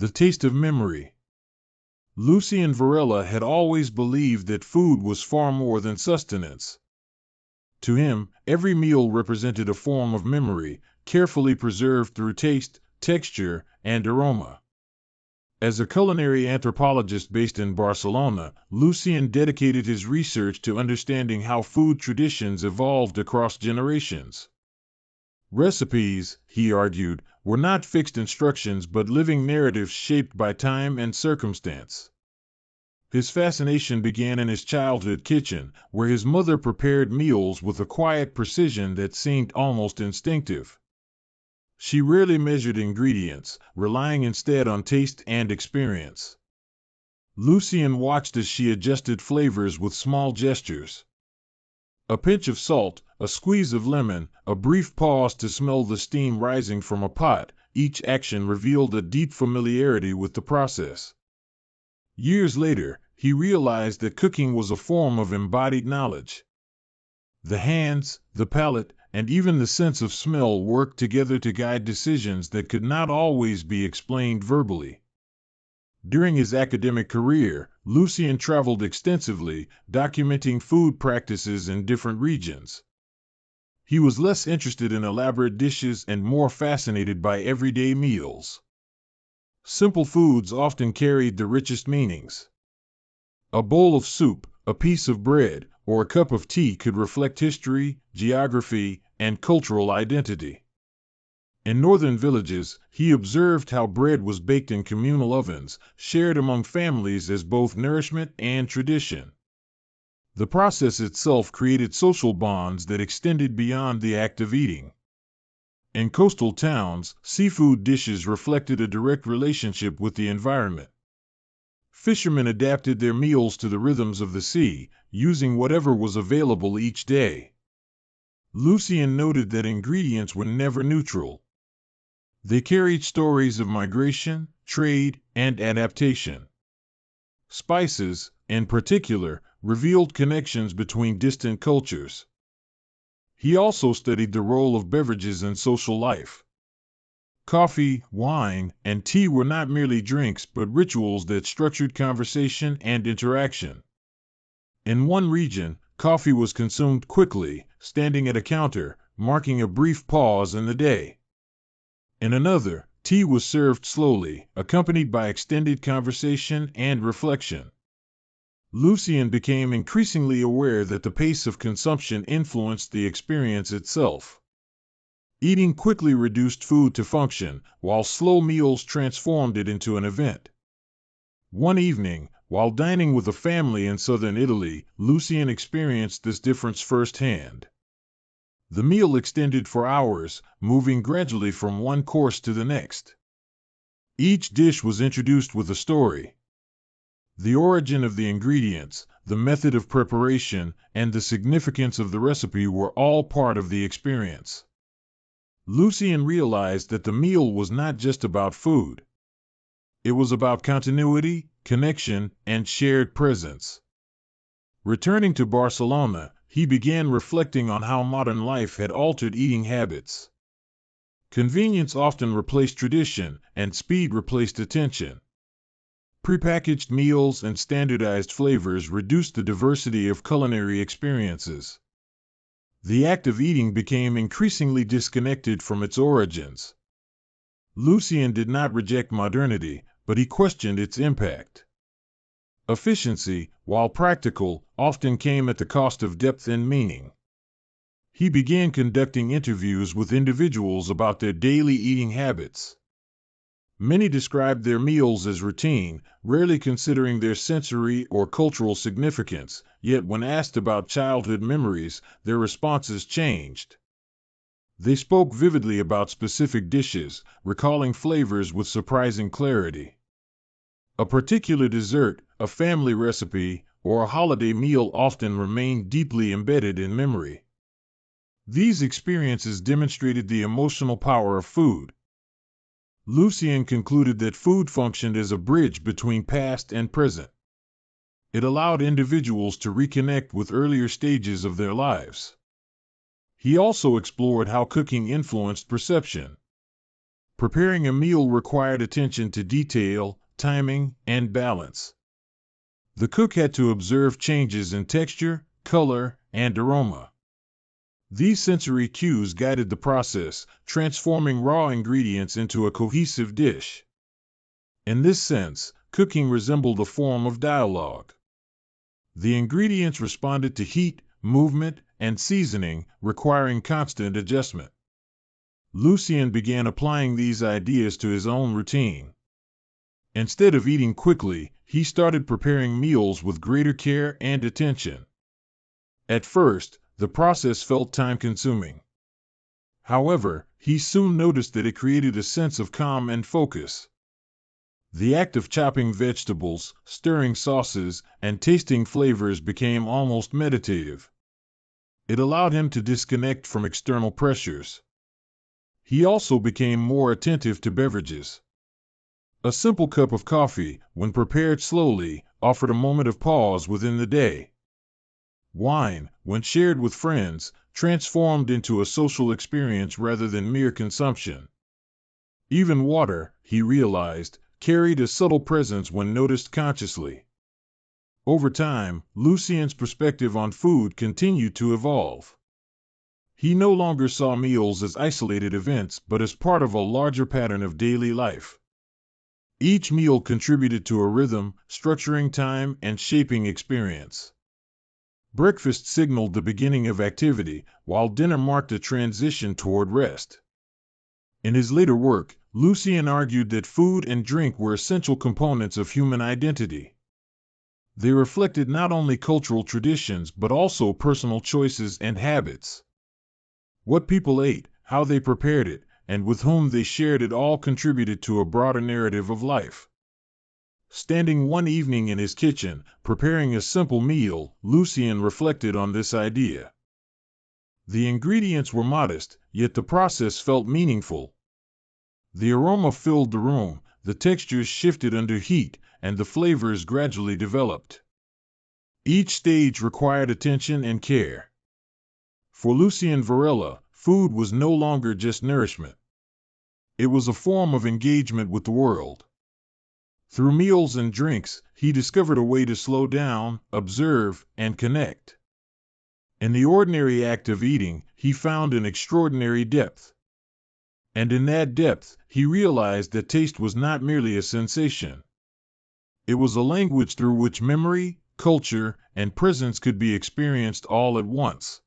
The taste of memory. Lucien Varela had always believed that food was far more than sustenance. To him, every meal represented a form of memory, carefully preserved through taste, texture, and aroma. As a culinary anthropologist based in Barcelona, Lucien dedicated his research to understanding how food traditions evolved across generations. Recipes, he argued, were not fixed instructions but living narratives shaped by time and circumstance. His fascination began in his childhood kitchen, where his mother prepared meals with a quiet precision that seemed almost instinctive. She rarely measured ingredients, relying instead on taste and experience. Lucien watched as she adjusted flavors with small gestures. A pinch of salt, a squeeze of lemon, a brief pause to smell the steam rising from a pot, each action revealed a deep familiarity with the process. Years later, he realized that cooking was a form of embodied knowledge. The hands, the palate, and even the sense of smell worked together to guide decisions that could not always be explained verbally. During his academic career, Lucien traveled extensively, documenting food practices in different regions. He was less interested in elaborate dishes and more fascinated by everyday meals. Simple foods often carried the richest meanings. A bowl of soup, a piece of bread, or a cup of tea could reflect history, geography, and cultural identity. In northern villages, he observed how bread was baked in communal ovens, shared among families as both nourishment and tradition. The process itself created social bonds that extended beyond the act of eating. In coastal towns, seafood dishes reflected a direct relationship with the environment. Fishermen adapted their meals to the rhythms of the sea, using whatever was available each day. Lucien noted that ingredients were never neutral. They carried stories of migration, trade, and adaptation. Spices, in particular, revealed connections between distant cultures. He also studied the role of beverages in social life. Coffee, wine, and tea were not merely drinks but rituals that structured conversation and interaction. In one region, coffee was consumed quickly, standing at a counter, marking a brief pause in the day. In another, tea was served slowly, accompanied by extended conversation and reflection. Lucien became increasingly aware that the pace of consumption influenced the experience itself. Eating quickly reduced food to function, while slow meals transformed it into an event. One evening, while dining with a family in southern Italy, Lucien experienced this difference firsthand. The meal extended for hours, moving gradually from one course to the next. Each dish was introduced with a story. The origin of the ingredients, the method of preparation, and the significance of the recipe were all part of the experience. Lucien realized that the meal was not just about food. It was about continuity, connection, and shared presence. Returning to Barcelona, he began reflecting on how modern life had altered eating habits. Convenience often replaced tradition, and speed replaced attention. Prepackaged meals and standardized flavors reduced the diversity of culinary experiences. The act of eating became increasingly disconnected from its origins. Lucien did not reject modernity, but he questioned its impact. Efficiency, while practical, often came at the cost of depth and meaning. He began conducting interviews with individuals about their daily eating habits. Many described their meals as routine, rarely considering their sensory or cultural significance, yet when asked about childhood memories, their responses changed. They spoke vividly about specific dishes, recalling flavors with surprising clarity. A particular dessert, a family recipe, or a holiday meal often remained deeply embedded in memory. These experiences demonstrated the emotional power of food. Lucien concluded that food functioned as a bridge between past and present. It allowed individuals to reconnect with earlier stages of their lives. He also explored how cooking influenced perception. Preparing a meal required attention to detail, timing, and balance. The cook had to observe changes in texture, color, and aroma. These sensory cues guided the process, transforming raw ingredients into a cohesive dish. In this sense, cooking resembled a form of dialogue. The ingredients responded to heat, movement, and seasoning, requiring constant adjustment. Lucien began applying these ideas to his own routine. Instead of eating quickly, he started preparing meals with greater care and attention. At first, the process felt time-consuming. However, he soon noticed that it created a sense of calm and focus. The act of chopping vegetables, stirring sauces, and tasting flavors became almost meditative. It allowed him to disconnect from external pressures. He also became more attentive to beverages. A simple cup of coffee, when prepared slowly, offered a moment of pause within the day. Wine, when shared with friends, transformed into a social experience rather than mere consumption. Even water, he realized, carried a subtle presence when noticed consciously. Over time, Lucien's perspective on food continued to evolve. He no longer saw meals as isolated events but as part of a larger pattern of daily life. Each meal contributed to a rhythm, structuring time and shaping experience. Breakfast signaled the beginning of activity, while dinner marked a transition toward rest. In his later work, Lucien argued that food and drink were essential components of human identity. They reflected not only cultural traditions but also personal choices and habits. What people ate, how they prepared it, and with whom they shared it all contributed to a broader narrative of life. Standing one evening in his kitchen, preparing a simple meal, Lucien reflected on this idea. The ingredients were modest, yet the process felt meaningful. The aroma filled the room, the textures shifted under heat, and the flavors gradually developed. Each stage required attention and care. For Lucien Varela, food was no longer just nourishment. It was a form of engagement with the world. Through meals and drinks, he discovered a way to slow down, observe, and connect. In the ordinary act of eating, he found an extraordinary depth. And in that depth, he realized that taste was not merely a sensation. It was a language through which memory, culture, and presence could be experienced all at once.